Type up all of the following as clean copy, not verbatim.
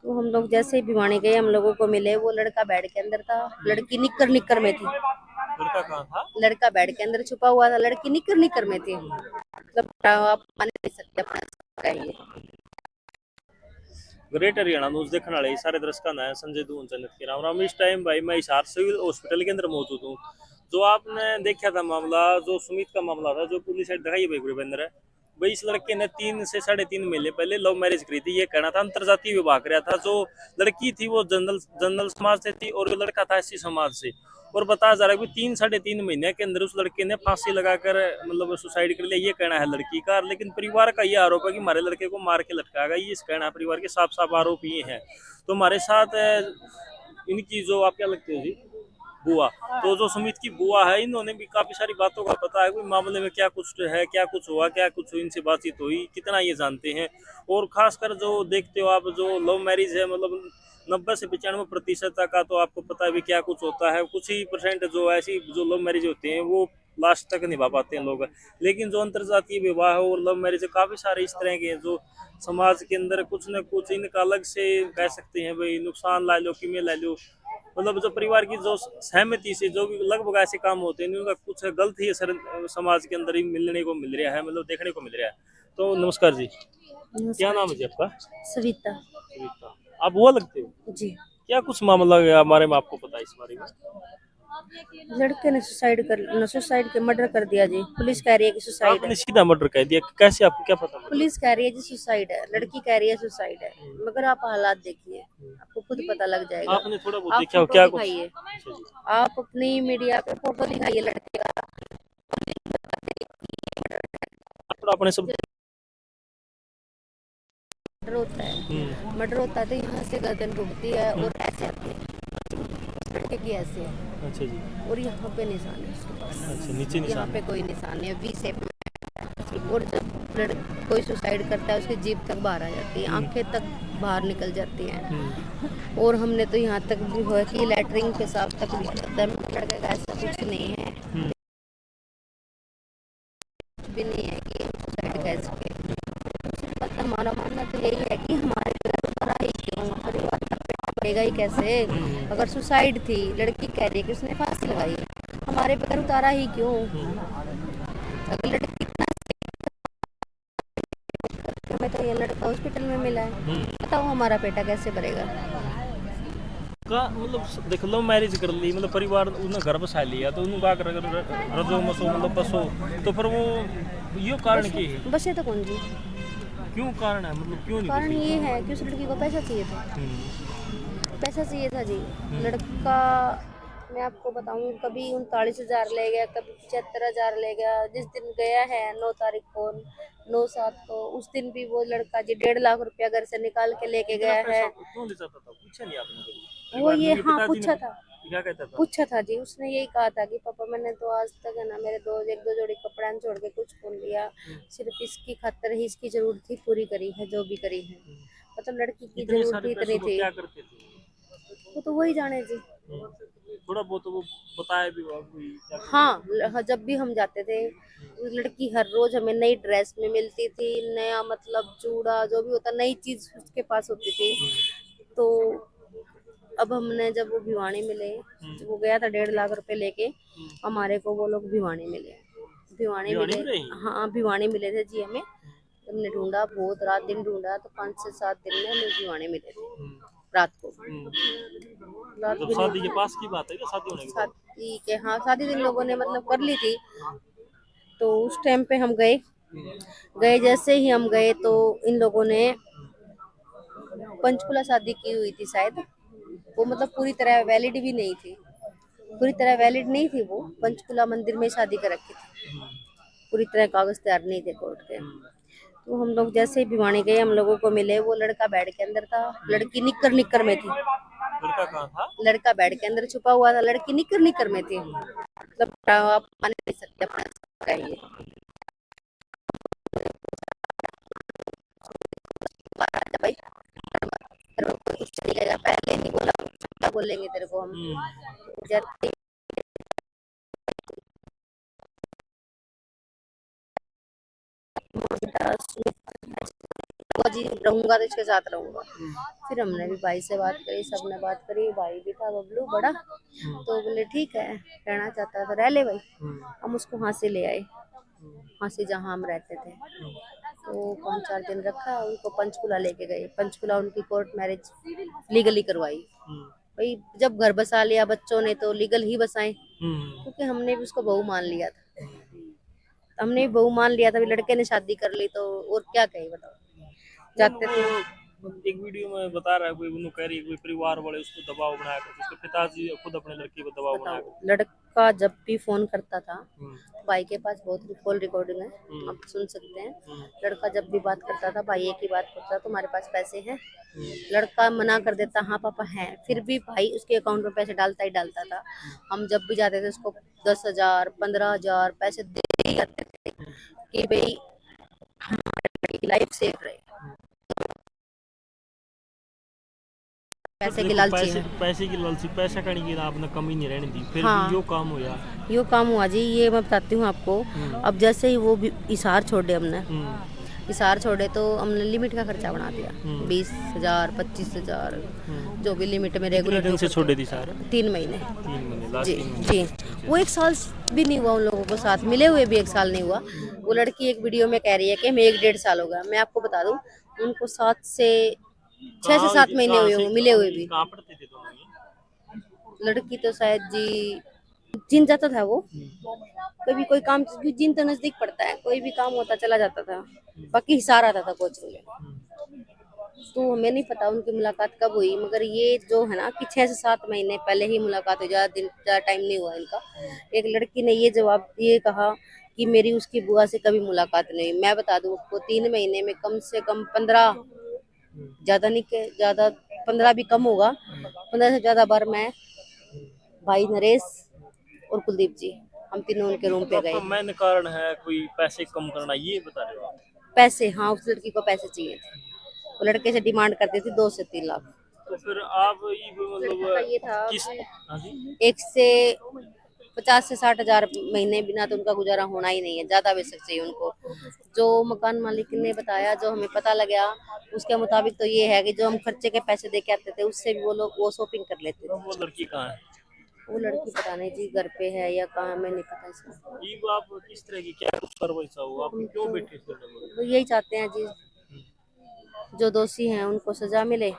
तो हम लोग जैसे ही भिवानी गए, हम लोगों को मिले, वो लड़का बेड के अंदर था, लड़की निक्कर निक्कर में थी। लड़का कहाँ था? लड़का बेड के अंदर छुपा हुआ था, लड़की निक्कर निक्कर में थी। मतलब आप मान नहीं सकते अपना का ये। ग्रेट हरियाणा न्यूज देखने वाले सारे दर्शकों का संजय दून चंद के राम राम। इस टाइम भाई मैं हिसार सिविल हॉस्पिटल के अंदर मौजूद हूँ। जो आपने देखा था मामला, जो सुमित का मामला था, जो पुलिस साइड दिखाई भाई गुरविंदर है भाई, इस लड़के ने 3 से 3.5 महीने पहले लव मैरिज करी थी। ये कहना था अंतरजातीय विवाह कराया था। जो लड़की थी वो जनरल जनरल समाज से थी और वो लड़का था एससी समाज से। और बताया जा रहा है कि 3 से 3.5 महीने के अंदर उस लड़के ने फांसी लगाकर मतलब सुसाइड कर लिया, ये कहना है लड़की का। लेकिन परिवार का ये आरोप है कि हमारे लड़के को मार के लटकाएगा, ये इस कहना है परिवार के साफ साफ आरोप ये हैं। तो हमारे साथ इनकी जो आप क्या लगते हो जी, बुआ। तो जो सुमित की बुआ है, इन्होंने भी काफी सारी बातों का पता है कि मामले में क्या कुछ है, क्या कुछ हुआ, क्या कुछ इनसे बातचीत हुई, कितना ये जानते हैं। और खासकर जो देखते हो आप, जो लव मैरिज है मतलब 90 से 95% का तो आपको पता है भी क्या कुछ होता है। कुछ ही परसेंट जो ऐसी जो लव मैरिज होते हैं वो लास्ट तक निभा पाते हैं लोग। लेकिन जो अंतरजातीय विवाह और लव मैरिज काफी सारे इस तरह के हैं जो समाज के अंदर कुछ न कुछ इनका अलग से कह सकते हैं भाई नुकसान ला लो कि मैं ला लो। मतलब जो परिवार की जो सहमति से जो भी लगभग ऐसे काम होते हैं उनका कुछ गलत ही असर समाज के अंदर ही मिलने को मिल रहा है, मतलब देखने को मिल रहा है। तो नमस्कार जी, क्या नमस्कार नाम है जी। जी आपका? सविता। सुनीता। आप वो लगते हो? जी। क्या कुछ मामला है हमारे में, आपको पता है इस बारे में? लड़के ने सुसाइड के मर्डर कर दिया जी, पुलिस कह रही है कि सुसाइड है। आपने सीधा मर्डर कह दिया, कैसे, आपको क्या पता मतलब? पुलिस कह रही है जी सुसाइड है, लड़की कह रही है सुसाइड है। मगर आप हालात देखिए, आपको खुद पता लग जाएगा। आपने थोड़ा बहुत आप देखा हो फोटो क्या कुछ? दिखाइए, अच्छा जी। आप अपनी मीडिया पे फोटो दिखाइए लड़के का। थोड़ा अपने सब। मर्डर होता है, मर्डर होता है तो यहाँ से गर्दन रुकती है और ऐसे आती है, लड़के की ऐसे है। अच्छा जी। और यहाँ पे निशान है उसके अच्छा, पास, नीचे यहाँ निशान पे है। कोई निशान नहीं है, वी शेप में। अच्छा जी। और जब कोई सुसाइड करता है उसकी जीभ तक बाहर आ जाती है, आंखें तक बाहर निकल जाती हैं। और हमने तो यहाँ तक भी हुआ कि लेटरिन पेशाब तक भी आ जाता है। लड़के का ऐसा कुछ नहीं है, भी नहीं है कि हम सुसाइड कर सके। बस हमारा मानना तो यही है कि हमारे घर उतरा ही क्यों, परिवार का पेट पड़ेगा ही कैसे। अगर सुसाइड थी, लड़की कह रही है कि उसने फांसी लगाई है, हमारे पे घर उतारा ही क्यों। अगर लड़की इतना, हमें तो ये लड़का हॉस्पिटल में मिला है, बताओ हमारा पेटा कैसे भरेगा। का मतलब देख लो, मैरिज कर ली मतलब परिवार उन्हें घर बसा लिया तो उन्हें का रजो मसो मतलब बसो। तो फिर वो यो कारण बस की है? बसे तो कौन जी। क्यों कारण है, मतलब क्यों नहीं कारण बसी? ये है कि उस लड़की को पैसा चाहिए था, पैसा चाहिए था जी। लड़का, मैं आपको बताऊं, कभी 39,000 ले गया, कभी 75,000 ले गया। जिस दिन गया है 9 तारीख को, 9/7 को, उस दिन भी वो लड़का जी 1.5 लाख रुपया घर से निकाल के लेके इतना गया है। पैसा क्यों ले जाता था, पूछा नहीं आपने कभी वो परिवार ये, में? ये हाँ पिताजी ने पूछा था, क्या कहता था? पूछा था जी। उसने यही कहा था कि पापा मैंने तो आज तक है ना मेरे एक दो जोड़ी कपड़ा छोड़ के कुछ कौन लिया, सिर्फ इसकी खातर ही इसकी जरूरत थी पूरी करी है जो भी करी है। मतलब लड़की की इतने जरूरत सारे ही इतनी पैसों को थी, क्या करते थे? वो तो वही जाने जी। थोड़ा बहुत तो वो बताया भी होगा कोई क्या करते हाँ, हाँ, जब भी हम जाते थे, वो लड़की हर रोज हमें नई ड्रेस में मिलती थी, नया मतलब चूड़ा जो भी होता, नई चीज उसके पास होती थी। तो अब हमने जब वो भिवानी मिले, जब वो गया था 1.5 लाख रुपए लेके, हमारे को वो लोग भिवानी मिले, भिवानी भिवानी मिले। में रही? हाँ भिवानी मिले थे जी हमें। हमने ढूंढा, बहुत रात दिन ढूंढा, तो 5 से 7 दिन में हमें भिवानी मिले थे रात को। रात जब भी शादी के नहीं, पास की बात है क्या, शादी होने के बाद? शादी के, हाँ शादी दिन लोगों ने मतलब कर ली थी। तो उस टाइम पे हम गए, जैसे ही हम गए तो इन लोगों ने पंचकुला शादी की हुई थी शायद। वो मतलब पूरी तरह वैलिड भी नहीं थी, पूरी तरह वैलिड नहीं थी। वो पंचकुला मंदिर में शादी कर रखी थी, पूरी तरह कागज तैयार नहीं थे कोर्ट के। तो हम लोग जैसे ही भिवानी गए, हम लोगों को मिले, वो लड़का बेड के अंदर था, लड़की निक्कर निक्कर में थी। लड़का कहाँ था? लड़का बेड के अंदर छुपा हुआ था, लड़की निक्कर निक्कर में थी। मतलब आप मान नहीं सकते अपना का ये। भाई तेरे को कुछ चलेगा, पहले नहीं बोला, क्या बोलेंगे तेरे को हम। जब जी रहूंगा तो इसके साथ रहूंगा। फिर हमने भी भाई से बात करी, सबने बात करी, भाई भी था बबलू बड़ा, तो बोले ठीक है रहना चाहता है तो रह ले भाई। हम उसको वहाँ से ले आए, वहाँ से जहाँ हम रहते थे, तो 5-4 दिन रखा, उनको पंचकुला लेके गए। पंचकुला उनकी कोर्ट मैरिज लीगली करवाई। भाई जब घर बसा लिया बच्चों ने तो लीगल ही बसाए, क्योंकि हमने भी उसको बहू मान लिया था। हमने भी बहू मान लिया था, लड़के ने शादी कर ली तो और क्या कहे बताओ। जाते थे एक वीडियो में बता रहा है कोई, उन्होंने कह रही है कोई परिवार वाले उसको दबाव बनाया करते, उसके पिताजी खुद अपने लड़के को दबाव बनाया बताओ, करते। लड़का जब भी फोन करता था, भाई के पास बहुत कॉल रिकॉर्डिंग है, आप सुन सकते हैं। लड़का जब भी बात करता था, भाई एक ही बात करता था, तुम्हारे पास पैसे हैं? लड़का मना कर देता, हाँ पापा हैं, फिर भी भाई उसके अकाउंट में पैसे डालता ही डालता था। हम जब भी जाते थे उसको 10,000 15,000 पैसे दे ही जाते थे कि भाई हमारे लड़की की लाइफ सेफ रहे। पैसे के देखो लालची पैसे हैं। पैसे की लालची, पैसा करने की आपने कमी नहीं रहने दी, फिर हाँ। भी यो काम हो या। यो काम हुआ जी, ये मैं बताती हूँ आपको। अब जैसे ही वो इसार छोड़े हमने, इसार छोड़े तो हमने लिमिट का खर्चा बना दिया, 20,000 25,000 जो भी लिमिट में कितने रेगुलर दिन से छोड़े थी सारे? 3 महीने। 3 महीने, लास्ट जी 3 महीने। जी, वो 1 साल भी नहीं हुआ उन लोगों को साथ मिले हुए भी 1 साल नहीं हुआ। वो लड़की एक वीडियो में कह रही है कि मैं 1-1.5 साल हो गया। मैं आपको बता दूं उनको 6 से 7 महीने हुए होंगे मिले हुए भी। कहाँ पढ़ते थे दोनों ये? लड़की तो शायद जी जिन जाता था वो, कभी कोई काम, जिन तो नजदीक पड़ता है, कोई भी काम होता चला जाता था, बाकी हिसार आता था कोचिंग में। तो हमें नहीं पता उनकी मुलाकात कब हुई, मगर ये जो है ना कि 6 से 7 महीने पहले ही मुलाकात हुई, ज्यादा टाइम नहीं हुआ इनका। एक लड़की ने ये कहा कि मेरी उसकी बुआ से कभी मुलाकात नहीं। मैं बता दूं आपको 3 महीने में कम से कम 15, ज्यादा नहीं के ज्यादा 15 भी कम होगा, 15 से ज्यादा बार मैं, भाई नरेश और कुलदीप जी, हम तीनों उनके रूम पे आपका गए। मेन कारण है कोई पैसे कम करना, ये बता रहे हो आप? पैसे, हाँ उस लड़की को पैसे चाहिए थे। वो लड़के से डिमांड करती थी 2 से 3 लाख। तो फिर आप ये लड़के का ये मतलब था किस? हाँ जी। 1 से 50 से 60,000 महीने बिना तो उनका गुजारा होना ही नहीं है, ज्यादा बेशक चाहिए उनको। जो मकान मालिक ने बताया, जो हमें पता लगा, उसके मुताबिक तो ये है कि जो हम खर्चे के पैसे दे के आते थे उससे भी वो लोग वो शॉपिंग कर लेते अब वो थे। लड़की कहाँ है? वो लड़की पता नहीं जी घर पे है या कहाँ, हमें नहीं पता इसका। ये वो आप किस तरह की क्या कार्रवाई चाहो, आप हम क्यों तो बैठे इस धरने पर? वो यही चाहते हैं जी, जो दोषी हैं उनको सजा मिले,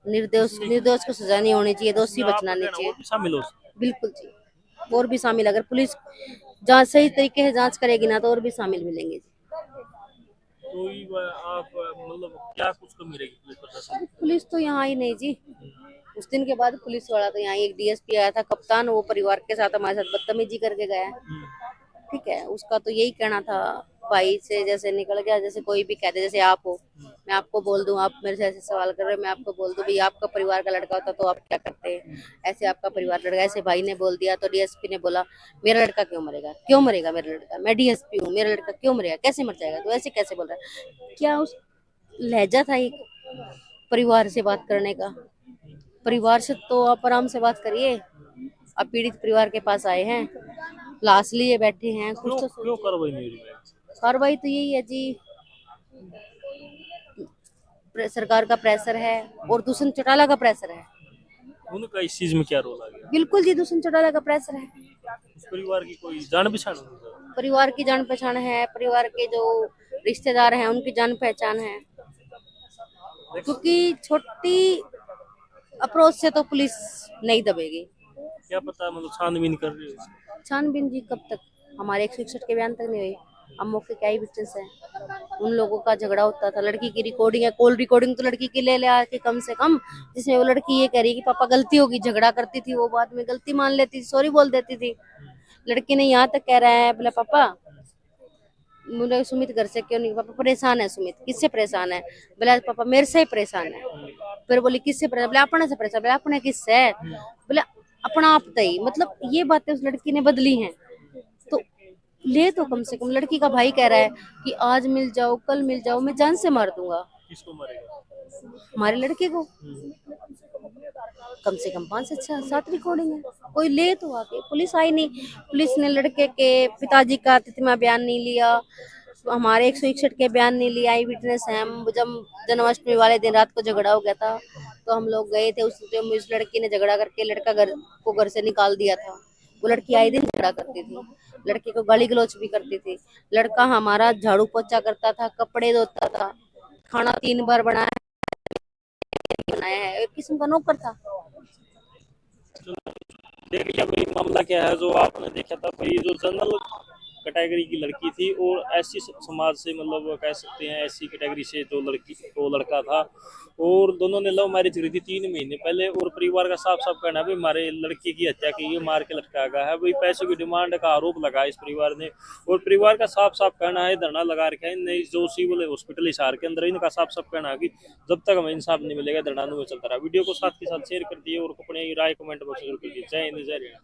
निर्दोष निर्दोष को सजा नहीं होनी चाहिए, दोषी इसमें बचना आपका नहीं कहना चाहिए। और भी शामिल हो सकता बिल्कुल जी, और भी शामिल, अगर पुलिस जांच सही तरीके से जांच करेगी ना तो और भी शामिल मिलेंगे जी। है। तो ये आप मतलब क्या कुछ कमी रहेगी पुलिस प्रशासन? पुलिस तो यहाँ ही नहीं जी, उस दिन के बाद पुलिस वाला तो यहाँ एक डीएसपी आया था कप्तान, वो परिवार के साथ हमारे साथ बदतमीजी करके गया है। ठीक है, उसका तो यही कहना था, भाई से जैसे निकल गया, जैसे कोई भी कहते, जैसे आप हो, मैं आपको बोल दूं, आप मेरे से ऐसे सवाल कर रहे हो, मैं आपको बोल दूं भाई आपका परिवार का लड़का होता तो आप क्या करते? ऐसे आपका परिवार लड़का, ऐसे भाई ने बोल दिया तो डीएसपी ने बोला मेरा लड़का क्यों मरेगा, क्यों मरेगा मेरा लड़का, मैं डीएसपी हूँ, मेरा लड़का क्यों मरेगा, कैसे मर जाएगा, तो ऐसे कैसे बोल रहा है? क्या उस लहजा था एक परिवार से बात करने का? परिवार से तो आप आराम से बात करिए। आप पीड़ित परिवार के पास आए हैं, लाश लिए बैठे हैं, कुछ क्यों तो क्यों सोचिए। कार्रवाई नहीं हो रही है? कार्रवाई तो यही है जी, सरकार का प्रेशर है और दूषण चौटाला का प्रेशर है। उनका इस चीज में क्या रोल आ गया? बिल्कुल जी, दूषण चौटाला का प्रेशर है। उस परिवार की कोई जान पहचान नहीं? परिवार की जान पहचान है, परिवार के जो रिश्तेदार हैं उनकी जान पहचान है, क्योंकि छोटी अप्रोच से तो पुलिस नहीं दबेगी। क्या पता मतलब छानबीन कर रही है? छानबीन जी कब तक, हमारे 161 के बयान तक नहीं हुई। हम मौके के आई विटनेस है, उन लोगों का झगड़ा होता था, लड़की की रिकॉर्डिंग है, कॉल रिकॉर्डिंग तो लड़की की ले ले आके कम से कम, जिसमें वो लड़की ये कह रही है कि पापा गलती होगी, झगड़ा करती थी वो, बाद में गलती मान लेती थी, सॉरी बोल देती थी। लड़की ने यहाँ तक कह रहा है, बोला पापा मुझे सुमित घर से क्यों नहीं, पापा परेशान है सुमित, किससे परेशान है? बोला पापा मेरे से ही परेशान है। फिर बोली किससे परेशान? बोले अपने से परेशान। बोले अपने किससे? बोले अपना आप तई। मतलब ये बातें उस लड़की ने बदली हैं, तो ले तो कम से कम, लड़की का भाई कह रहा है कि आज मिल जाओ कल मिल जाओ, मैं जान से मार दूंगा। किसको मारेगा? हमारे लड़के को कम से कम 5 से 7 रिकॉर्डिंग है, कोई ले तो आके। पुलिस आई नहीं, पुलिस ने लड़के के पिताजी का तितिमा बयान नहीं लिया, हमारे 161 के बयान नहीं लिए, आई विटनेस है हम। जब जन्माष्टमी वाले दिन रात को झगड़ा हो गया था, तो हम लोग गए थे। उस टाइम उस लड़की ने झगड़ा करके लड़का घर से निकाल दिया था। वो लड़की आए दिन झगड़ा करती थी, लड़के को गाली गलौज भी करती थी। लड़का हमारा झाड़ू पोछा करता था, कपड़े धोता था, खाना 3 बार बनाया है, एक किस्म का नौकर था। देखिए भाई मामला क्या है जो आपने देखा था भाई, जो जनरल कैटेगरी की लड़की थी और ऐसी समाज से मतलब कह सकते हैं ऐसी कैटेगरी से जो लड़की वो लड़का था, और दोनों ने लव मैरिज करी थी 3 महीने पहले। और परिवार का साफ साफ कहना है भाई हमारे लड़के की हत्या की है, मार के लटका गया है भाई, पैसों की डिमांड का आरोप लगा इस परिवार ने। और परिवार का साफ साफ कहना है, धरना लगा रखा है इन जो सिविल हॉस्पिटल हिसार के अंदर, इनका साफ साफ कहना है कि जब तक हमें इंसाफ नहीं मिलेगा धरना नहीं चलता रहा। वीडियो को साथ के साथ शेयर कर दिए और अपनी राय कमेंट बॉक्स में जरूर कर दिए। जय हिंद जय हरियाणा।